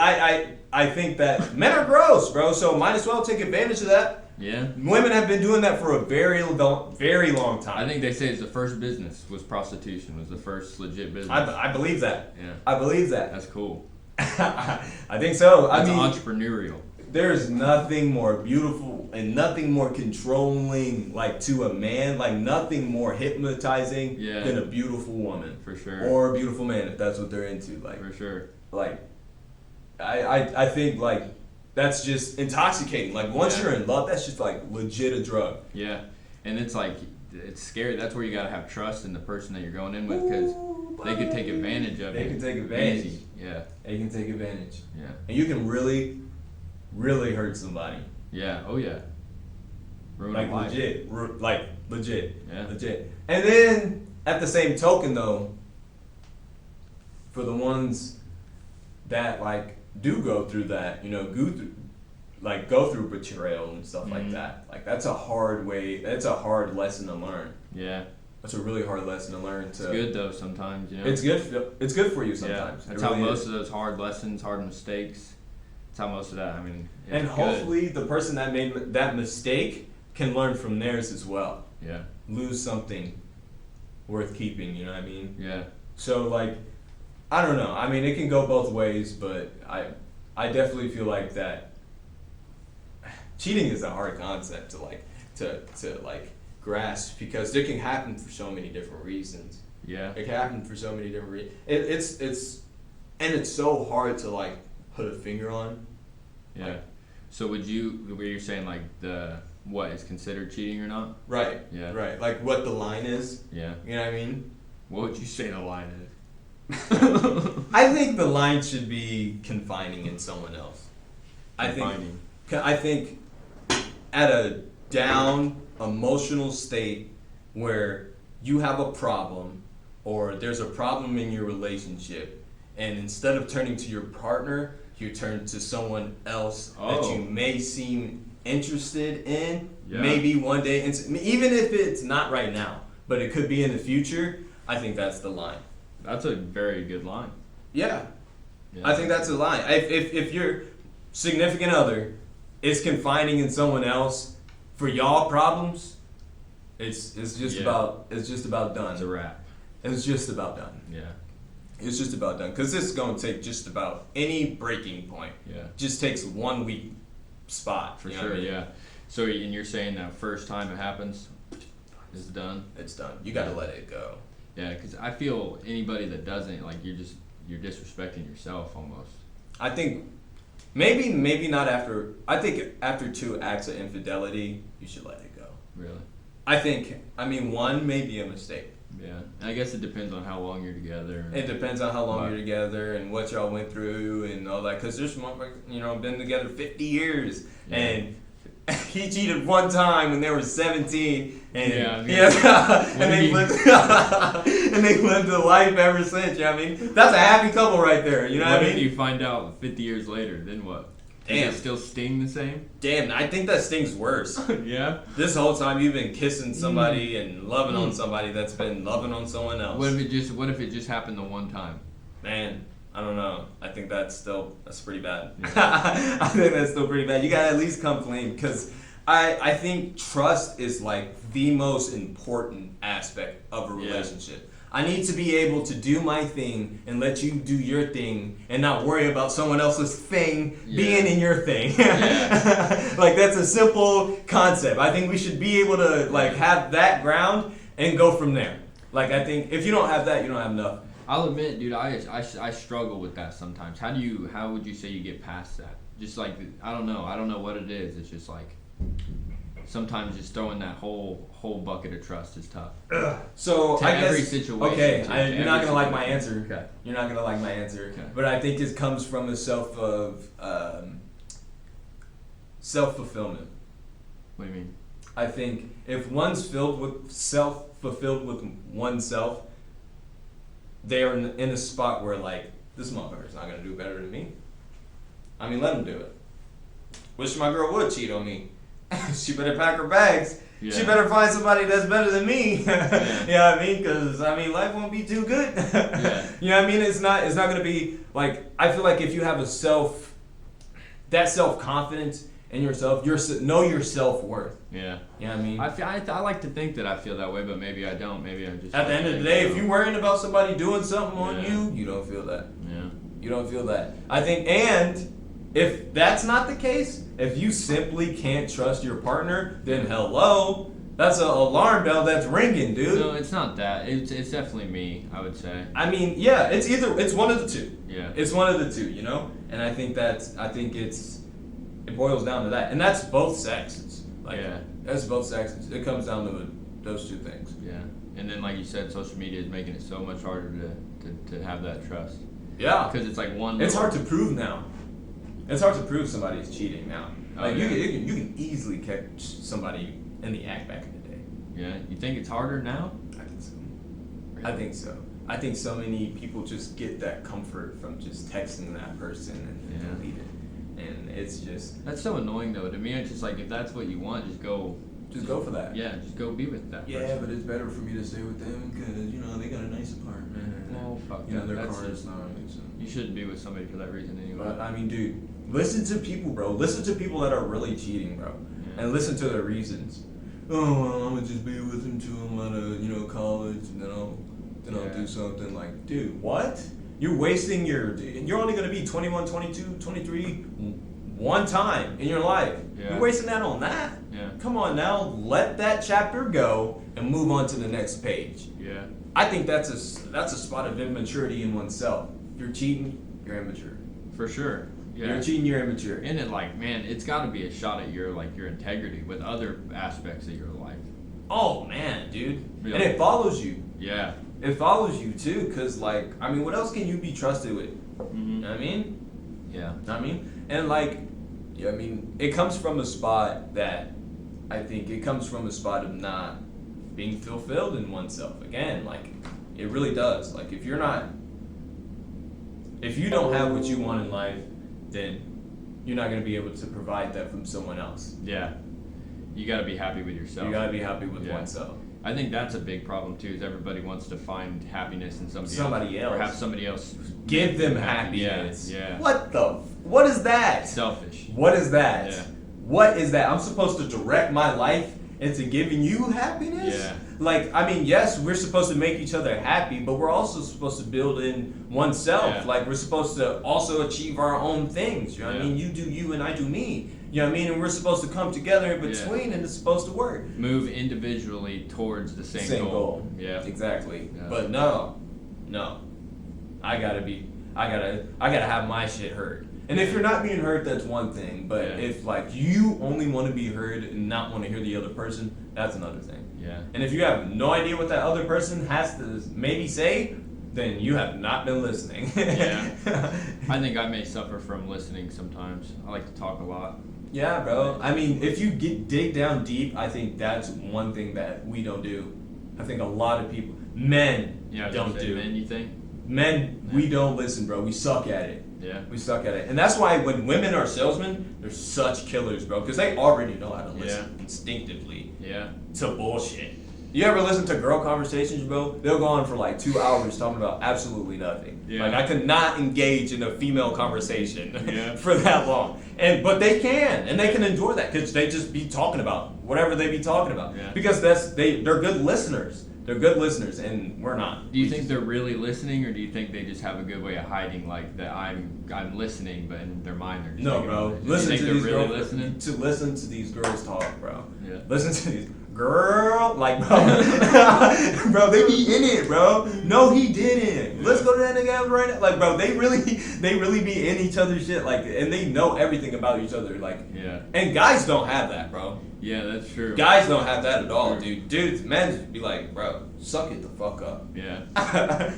I think that men are gross, bro, so might as well take advantage of that. Yeah. Women have been doing that for a very long time. I think they say it's the first business was prostitution. Was the first legit business. I believe that. Yeah. I believe that. That's cool. I think so. That's I mean, entrepreneurial. there is nothing more beautiful and nothing more controlling, like, to a man, like nothing more hypnotizing Yeah. than a beautiful woman. For sure. Or a beautiful man, if that's what they're into. Like, For sure. like, I think, like, that's just intoxicating. Like, once Yeah. you're in love, that's just, like, legit a drug. Yeah. And it's like, it's scary. That's where you gotta have trust in the person that you're going in with because they could take advantage of They you. can take advantage. Easy. Yeah. They can take advantage. Yeah. And you can really, really hurt somebody. Yeah. Oh yeah. Ruin Like, a life. legit. Like, legit. Yeah. Legit. And then, at the same token, though, for the ones that, like, do go through that, you know, go through betrayal and stuff like Mhm. that. Like, that's a hard lesson to learn. Yeah. That's a really hard lesson to learn. It's good though sometimes, you know. It's good for you Yeah. sometimes. That's It how really most is. of those hard lessons, hard mistakes. That's how most of that. I mean. It's And good. hopefully the person that made that mistake can learn from theirs as well. Yeah. Lose something worth keeping, you know what I mean? Yeah. So, like, I don't know. I mean, it can go both ways, but I definitely feel like that cheating is a hard concept to grasp because it can happen for so many different reasons. Yeah. It can happen for so many different reasons. It's so hard to, like, put a finger on. Yeah. Like, So were you saying like what is considered cheating or not? right. Yeah. Right. Like, what the line is. Yeah. You know what I mean? What would you say the line is? I think the line should be confining in someone else. Confining. I think at a down emotional state where you have a problem or there's a problem in your relationship and instead of turning to your partner, you turn to someone else that you may seem interested in, Yeah. maybe one day, and even if it's not right now, but it could be in the future, I think that's the line. That's a very good line. Yeah. Yeah. I think that's a line. If your significant other is confining in someone else for y'all problems, it's just Yeah. about done. It's a wrap. It's just about done. Yeah. It's just about done because this is gonna take just about any breaking point. Yeah. Just takes 1 week spot For you know sure. what I mean? Yeah. So and you're saying that first time it happens, it's done. It's done. You gotta let it go. Yeah, because I feel anybody that doesn't, like, you're disrespecting yourself almost. I think maybe not after. I think after 2 acts of infidelity, you should let it go. Really. one may be a mistake. Yeah, and I guess it depends on how long you're together. It depends on how long you're together and what y'all went through and all that. Because there's motherfuckers, been together 50 years and he cheated one time when they were 17 and and they lived a life ever since. You know what I mean? That's a happy couple right there. You know what I mean? What if you find out 50 years later? Then what? Damn. Does it still sting the same? Damn, I think that stings worse. Yeah? This whole time you've been kissing somebody and loving on somebody that's been loving on someone else. What if it just happened the one time? Man, I don't know. I think that's pretty bad. Yeah. I think that's still pretty bad. You gotta at least come clean because I think trust is like the most important aspect of a relationship. I need to be able to do my thing and let you do your thing and not worry about someone else's thing being in your thing. Like that's a simple concept. I think we should be able to like have that ground and go from there. Like I think if you don't have that, you don't have enough. I'll admit, dude, I struggle with that sometimes. How would you say you get past that? Just like I don't know what it is. It's just like sometimes just throwing that whole bucket of trust is tough. So to I every guess situation. okay, you're not gonna like my situation. answer. Okay. You're not gonna like my answer. Okay. But I think it comes from a self-fulfillment. What do you mean? I think if one's fulfilled with oneself, they are in a spot where like this motherfucker's not gonna do better than me. I mean, let him do it. Wish my girl would cheat on me. She better pack her bags. Yeah. She better find somebody that's better than me. Yeah. You know what I mean? Because life won't be too good. Yeah. You know what I mean? It's not gonna be like. I feel like if you have that self confidence in yourself, know your self worth. Yeah. You know what I mean? I like to think that I feel that way, but maybe I don't. Maybe I just. At the end of the day, if you're worrying about somebody doing something on you, you don't feel that. Yeah. You don't feel that. I think, and if that's not the case, if you simply can't trust your partner, then hello, that's an alarm bell that's ringing, dude. No, it's not that. It's definitely me, I would say. I mean, yeah, it's one of the two. Yeah. It's one of the two, And I think it boils down to that. And that's both sexes. Like, that's both sexes. It comes down to those two things. Yeah. And then like you said, social media is making it so much harder to have that trust. Yeah. Because it's like one. It's hard to prove now. It's hard to prove somebody's cheating now. Like yeah. you can easily catch somebody in the act back in the day. Yeah, you think it's harder now? I think so. Really? I think so. I think so many people just get that comfort from just texting that person and delete it, and it's just. That's so annoying though. To me, it's just like if that's what you want, just go. Just go for that. Yeah, just go be with that. Yeah, person. but it's better for me to stay with them because they got a nice apartment. Well, fuck that. Their that's car is nice. So. You shouldn't be with somebody for that reason anyway. But I mean, dude, listen to people, bro. Listen to people that are really cheating, bro, and listen to their reasons. Oh, well, I'm gonna just be with him till I'm out of college, and then I'll do something. Like, dude, what? You're wasting you're only gonna be 21, 22, 23 one time in your life. Yeah. You're wasting that on that. Yeah. Come on now, let that chapter go and move on to the next page. Yeah. I think that's a spot of immaturity in oneself. If you're cheating, you're immature. For sure. Yeah. You're cheating, you're immature. And it man, it's got to be a shot at your integrity with other aspects of your life. Oh man, dude. Yeah. And it follows you. Yeah. It follows you too, cause what else can you be trusted with? Mm-hmm. You know what I mean? Yeah. And it comes from a spot that I think it comes from a spot of not being fulfilled in oneself. Again, it really does. Like if you don't have what you want in life, then you're not gonna be able to provide that from someone else. Yeah. You got to be happy with yourself. You gotta be happy with oneself. I think that's a big problem too. Is everybody wants to find happiness in somebody else, or have somebody else give them happiness. Yeah. What is that? Selfish. What is that? Yeah. What is that? I'm supposed to direct my life into giving you happiness? Yeah. Yes, we're supposed to make each other happy, but we're also supposed to build in oneself. Yeah. We're supposed to also achieve our own things. You know what I mean? You do you and I do me. You know what I mean? And we're supposed to come together in between and it's supposed to work. Move individually towards the same goal. Yeah. Exactly. Yeah. But no. I gotta have my shit heard. And if you're not being heard, that's one thing. But if you only want to be heard and not want to hear the other person, that's another thing. Yeah. Yeah. And if you have no idea what that other person has to maybe say, then you have not been listening. Yeah. I think I may suffer from listening sometimes. I like to talk a lot. Yeah, bro. I mean, if you dig down deep, I think that's one thing that we don't do. I think a lot of people, men, don't do. Men, you think? Men, we don't listen, bro. We suck at it. Yeah. We suck at it. And that's why when women are salesmen, they're such killers, bro. Because they already know how to listen instinctively to bullshit. You ever listen to girl conversations, bro? They'll go on for like 2 hours talking about absolutely nothing. Yeah. Like, I could not engage in a female conversation for that long. But they can, and they can endure that because they just be talking about whatever they be talking about. Yeah. Because they're good listeners. They're good listeners, and we're not. Do you think they're really listening, or do you think they just have a good way of hiding, like that I'm listening, but in their mind they're just No, bro. Listen to these really girls. listening? To listen to these girls talk, bro. Yeah. Listen to these girl, like, bro, bro, they be in it, bro. No, he didn't. Let's go to that nigga house right now. Like, bro, they really be in each other's shit, like, and they know everything about each other, like. Yeah. And guys don't have that, bro. Yeah, that's true. Guys don't have that at all, dude. Dudes, men just be like, bro, suck it the fuck up. Yeah.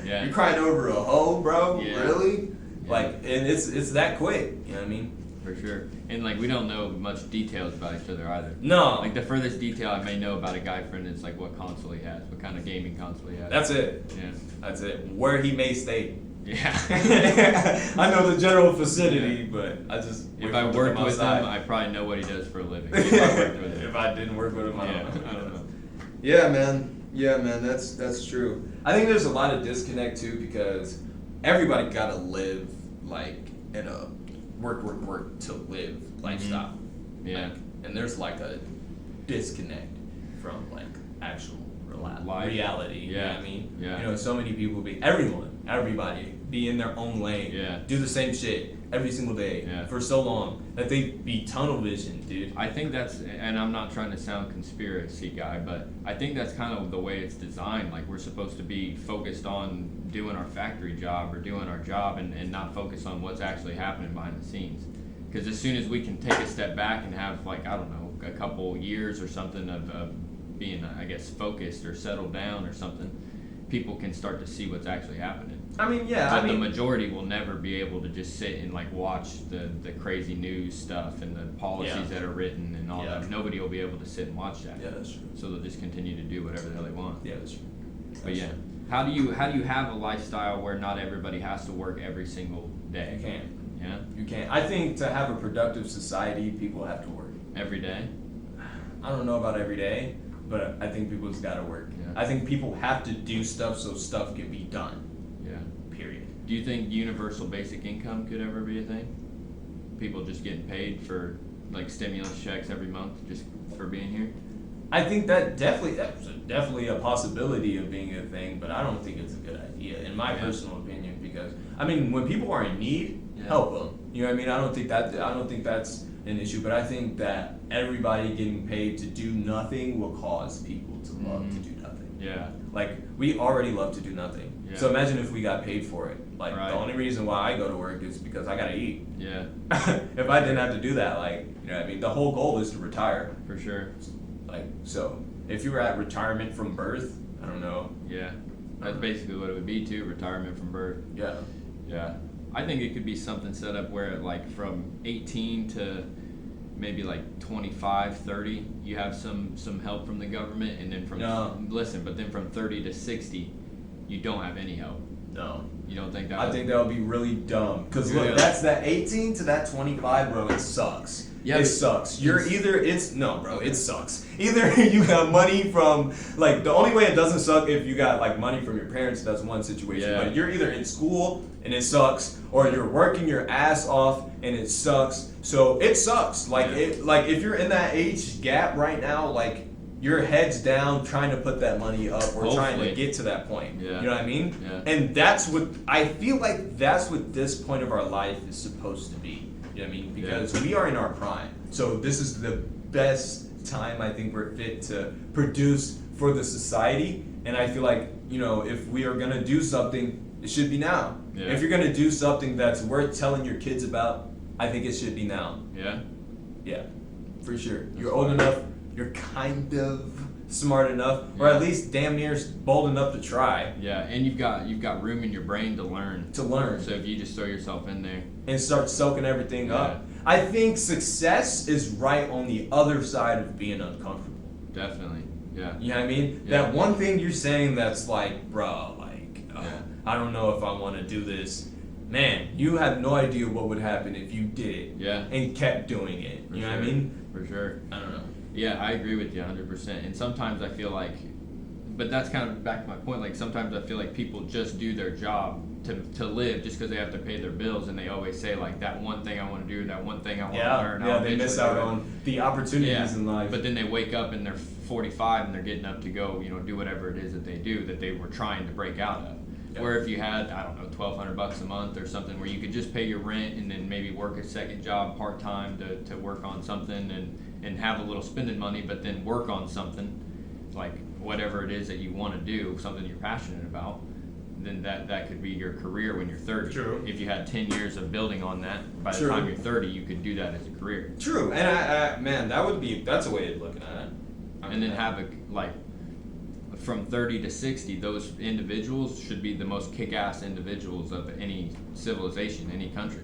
Yeah. You're crying over a hoe, bro? Yeah. Really? Yeah. Like, and it's that quick. You know what I mean? For sure. And like we don't know much details about each other either. No. Like the furthest detail I may know about a guy friend is like what console he has, what kind of gaming console he has. That's it. Yeah. That's it. Where he may stay. Yeah. I know the general vicinity, but I just If I worked with him, I probably know what he does for a living. If I worked with him. If I didn't work with him, I don't know. Yeah, man. Yeah, man. That's true. I think there's a lot of disconnect too because everybody gotta live like in a work to live lifestyle. Yeah. Like, and there's like a disconnect from like actual Life. reality. You know Yeah. what I mean? Yeah. You know, so many people everybody be in their own lane. Yeah. Do the same shit every single day Yeah. for so long that they be tunnel vision, dude. I think that's, and I'm not trying to sound conspiracy guy, but I think that's kind of the way it's designed. Like we're supposed to be focused on doing our factory job or doing our job and not focus on what's actually happening behind the scenes. Because as soon as we can take a step back and have like, I don't know, a couple years or something of being, I guess, focused or settled down or something, people can start to see what's actually happening. I mean, yeah. But I mean, the majority will never be able to just sit and like watch the crazy news stuff and the policies that are written and all that. Nobody will be able to sit and watch that. Yeah, that's true. So they'll just continue to do whatever the hell they want. Yeah, that's true. But yeah, how do you have a lifestyle where not everybody has to work every single day? You can't. Yeah. You can't. I think to have a productive society, people have to work. Every day. I don't know about every day, but I think people just gotta work. Yeah. I think people have to do stuff so stuff can be done. Yeah. Period. Do you think universal basic income could ever be a thing? People just getting paid for like stimulus checks every month just for being here? I think that's definitely a possibility of being a thing, but I don't think it's a good idea, in my personal opinion. Because I mean, when people are in need, help them. You know what I mean? I don't think that's an issue, but I think that everybody getting paid to do nothing will cause people to love to do nothing. Yeah. Like we already love to do nothing. Yeah. So imagine if we got paid for it. Like Right. the only reason why I go to work is because I gotta eat. Yeah. If I didn't have to do that, like, you know what I mean? The whole goal is to retire. For sure. Like, so if you were at retirement from birth, I don't know. Yeah. That's basically what it would be too, retirement from birth. Yeah. Yeah. I think it could be something set up where like from 18 to maybe like 25, 30, you have some help from the government, and then from but then from 30 to 60, you don't have any help. No. You don't think that? I think that would be really dumb. Because look, that's that 18 to that 25, bro, it sucks. Yeah, it sucks. It sucks. Either you got money from, like, the only way it doesn't suck if you got, like, money from your parents, that's one situation. Yeah. But you're either in school and it sucks, or you're working your ass off and it sucks. So it sucks. Like, if you're in that age gap right now, like, your head's down trying to put that money up or trying to get to that point. Yeah. You know what I mean? Yeah. And that's what, I feel like that's what this point of our life is supposed to be. You know what I mean? Because we are in our prime. So this is the best time I think we're fit to produce for the society. And I feel like, you know, if we are going to do something, it should be now. Yeah. If you're going to do something that's worth telling your kids about, I think it should be now. Yeah. Yeah, for sure. You're old enough, you're kind of smart enough, or Yeah. at least damn near bold enough to try. Yeah, and you've got room in your brain to learn. To learn. So if you just throw yourself in there. And start soaking everything Yeah. up. I think success is right on the other side of being uncomfortable. Definitely. Yeah. You know what I mean? Yeah. That one thing you're saying that's like, bro, like, Yeah. I don't know if I want to do this. Man, you have no idea what would happen if you did it Yeah. and kept doing it. For You know what I sure. mean? For sure. I don't know. Yeah, I agree with you 100%. And sometimes I feel like, but that's kind of back to my point. Like sometimes I feel like people just do their job to live just because they have to pay their bills, and they always say like that one thing I want to do, that one thing I want to learn. Yeah, I'll they miss eventually out do it. on the opportunities Yeah, in life. but then they wake up and they're 45 and they're getting up to go, do whatever it is that they do that they were trying to break out of. Yep. Where if you had, I don't know, $1,200 a month or something where you could just pay your rent and then maybe work a second job part time to work on something and have a little spending money, but then work on something like whatever it is that you want to do, something you're passionate about, then that could be your career when you're 30. True. If you had 10 years of building on that, by the True. time you're 30, you could do that as a career. True, and man, that's a way of looking at it. And then have from 30 to 60, those individuals should be the most kick-ass individuals of any civilization, any country.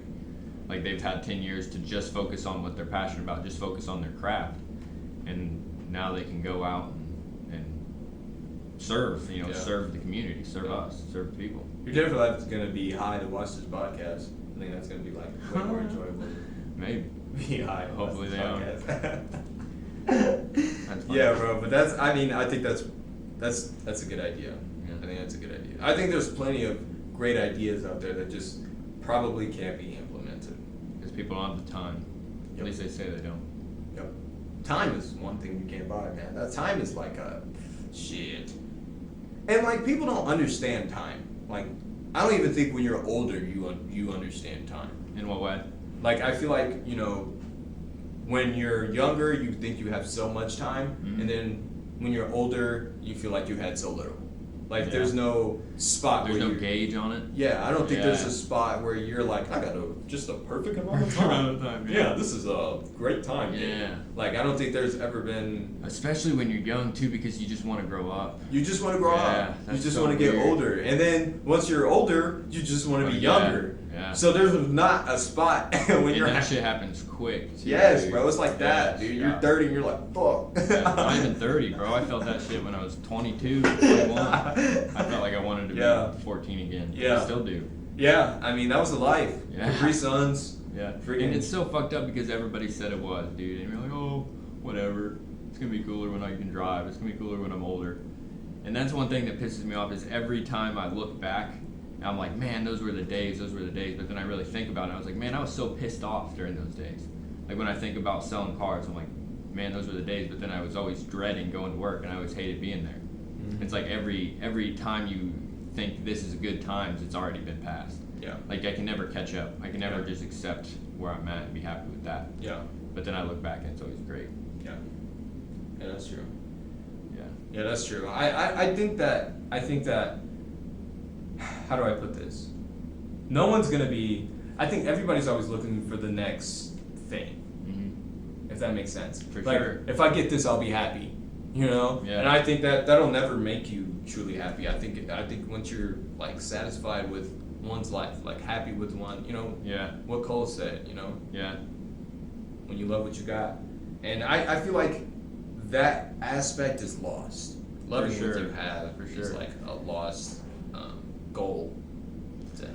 Like they've had 10 years to just focus on what they're passionate about, just focus on their craft, and now they can go out and serve, Yeah. serve the community, serve us, serve the people. Your day for life is gonna be high to watch this podcast. I think that's gonna be like way more enjoyable. Maybe. Be high. to watch Hopefully this they are. podcast. That's fine. Yeah, bro. But I think that's a good idea. Yeah. I think that's a good idea. I think there's plenty of great ideas out there that just probably can't be implemented. Because people don't have the time. Yep. At least they say they don't. Yep. Time is one thing you can't buy, man. That time is like a shit. And like people don't understand time. Like I don't even think when you're older you understand time. In what way? Like I feel like when you're younger you think you have so much time, Mhm. and then when you're older you feel like you had so little. Like Yeah. there's no spot There's where no you're, gauge on it. yeah, I don't think there's Yeah. a spot where you're like, I got just a perfect amount of Perfect amount time. of time, Yeah, yeah. this is a great time. dude. Yeah. Like I don't think there's ever been. Especially when you're young too, because you just want to grow up. You just want to grow Yeah, up. You that's just so want to get weird. older, and then once you're older, you just want to be Yeah, younger. yeah. So there's not a spot when And you're. that shit happens quick. Too, Yes, dude. bro. It's like that, Yes, dude. yeah. You're 30 and you're like, fuck. Yeah, not even 30, bro. I felt that shit when I was 22, 21. I felt like I wanted to Yeah. be 14 again. Yeah. I still do. Yeah, I mean that was the life. Yeah. 3 sons. Yeah. Freaking- And it's so fucked up because everybody said it was, dude. And you're like, oh, whatever. It's gonna be cooler when I can drive. It's gonna be cooler when I'm older. And that's one thing that pisses me off is every time I look back, I'm like, man, those were the days. But then I really think about it. I was like, man, I was so pissed off during those days. Like when I think about selling cars, I'm like, man, those were the days. But then I was always dreading going to work, and I always hated being there. Mhm. It's like every time you think this is a good times, it's already been passed. Yeah. Like I can never catch up. I can never Yeah. just accept where I'm at and be happy with that. Yeah. But then I look back and it's always great. Yeah. Yeah, that's true. Yeah. Yeah, that's true. I think that how do I put this? No one's gonna be. I think everybody's always looking for the next thing. Mm-hmm. If that makes sense. For like, sure. if I get this, I'll be happy. You know. Yeah. And I think that'll never make you truly happy. I think once you're like satisfied with one's life, like happy with one, Yeah. what Cole said, Yeah. when you love what you got, and I feel like that aspect is lost. Loving what sure. you have For is sure. like a lost goal. To,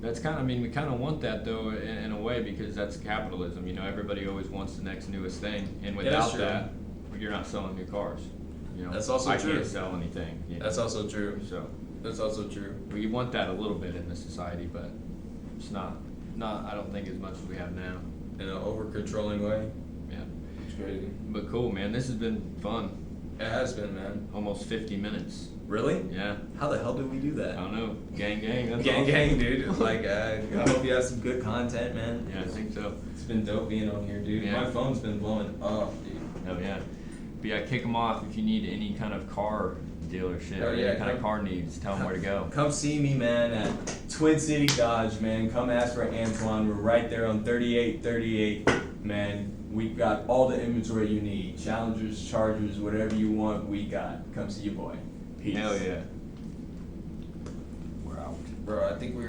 That's we kind of want that though in a way because that's capitalism. Everybody always wants the next newest thing, and Yeah, that's without true. that, you're not selling new cars. That's also I true. can't sell anything. That's also true. So That's also true. we want that a little bit in this society, but it's not. I don't think as much as we have now. In an over controlling way. Yeah. It's crazy. But cool, man. This has been fun. It has been, man. Almost 50 minutes. Really? Yeah. How the hell did we do I that? don't know. Gang. That's Gang, awesome. gang, dude. Like, I hope you have some good content, man. Yeah, I think so. It's been dope being on here, dude. Yeah. My phone's been blowing up, dude. Oh yeah. But yeah, kick them off if you need any kind of car dealership, Oh, or yeah, any kind of come- car needs. Tell them where to go. Come see me, man, at Twin City Dodge, man. Come ask for Antwahn. We're right there on 3838 man, we got all the inventory you need. Challengers, Chargers, whatever you want, we got. Come see your boy. Peace. Hell yeah. We're out. Bro, I think we're